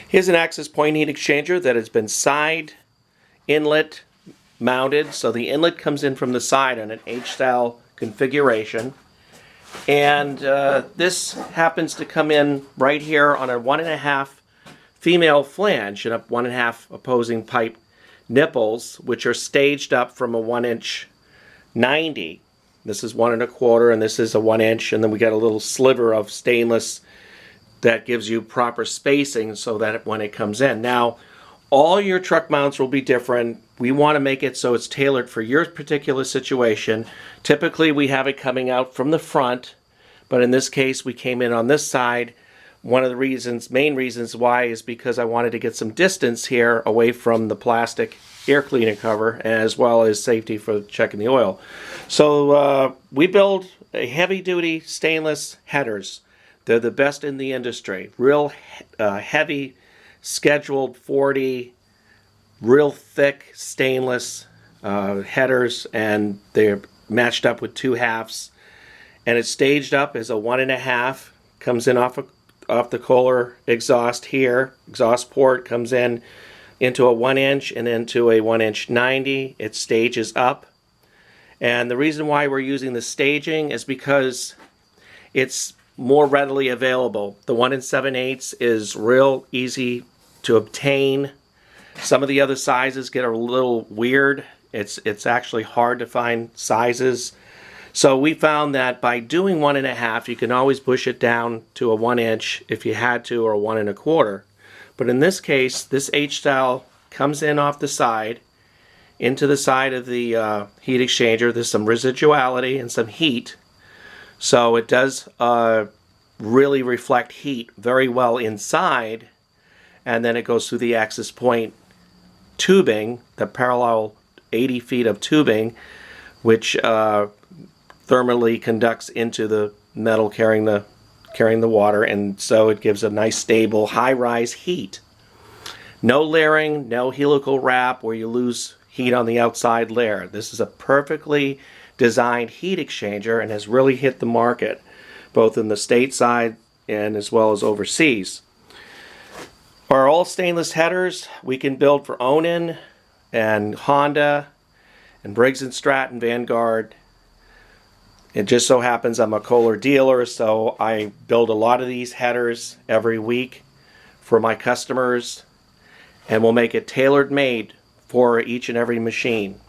Here's an access point heat exchanger that has been side inlet mounted. So the inlet comes in from the side on an HStyle configuration. And this happens to come in right here on a 1.5 female flange and a 1.5 opposing pipe nipples, which are staged up from a 1-inch 90. This is 1 1/4 and this is a 1-inch, and then we got a little sliver of stainless that gives you proper spacing so that when it comes in. Now, all your truck mounts will be different. We want to make it so it's tailored for your particular situation. Typically, we have it coming out from the front, but in this case, we came in on this side. One of the main reasons why is because I wanted to get some distance here away from the plastic air cleaner cover, as well as safety for checking the oil. So we build a heavy-duty stainless headers. They're the best in the industry. Real heavy, scheduled 40, real thick stainless headers, and they're matched up with 2 halves. And it's staged up as a 1.5. Comes in off the Kohler exhaust here. Exhaust port comes in into a 1-inch and into a 1-inch 90. It stages up. And the reason why we're using the staging is because it's more readily available. The 1 7/8 is real easy to obtain. Some of the other sizes get a little weird. It's actually hard to find sizes. So we found that by doing 1.5, you can always push it down to a 1-inch if you had to, or a 1 1/4. But in this case, this HStyle comes in off the side into the side of the heat exchanger. There's some residuality and some heat. So it does really reflect heat very well inside, and then it goes through the access point tubing, the parallel 80 feet of tubing, which thermally conducts into the metal carrying the water, and so it gives a nice stable high-rise heat. No layering, no helical wrap where you lose heat on the outside layer. This is a perfectly designed heat exchanger and has really hit the market, both in the stateside and as well as overseas. Our all stainless headers we can build for Onan and Honda and Briggs & Stratton, Vanguard. It just so happens I'm a Kohler dealer, so I build a lot of these headers every week for my customers, and we'll make it tailored made for each and every machine.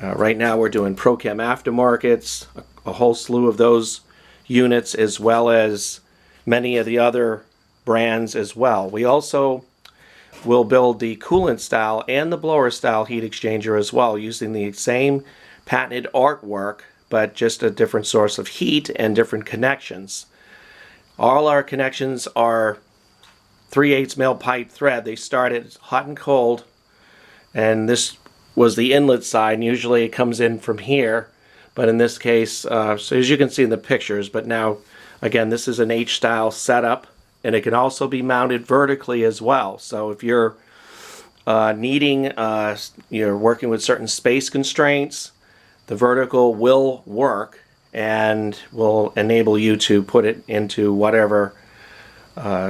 Right now we're doing ProChem aftermarkets, a whole slew of those units, as well as many of the other brands as well. We also will build the coolant style and the blower style heat exchanger as well, using the same patented artwork, but just a different source of heat and different connections. All our connections are 3/8 mil pipe thread. They start at hot and cold, and this was the inlet side, and usually it comes in from here, but in this case, so as you can see in the pictures, but now again, this is an HStyle setup, and it can also be mounted vertically as well. So if you're you're working with certain space constraints, the vertical will work and will enable you to put it into whatever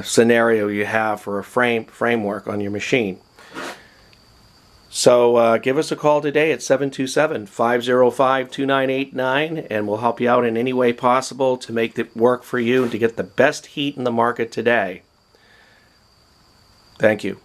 scenario you have for a framework on your machine. So give us a call today at 727-505-2989, and we'll help you out in any way possible to make it work for you and to get the best heat in the market today. Thank you.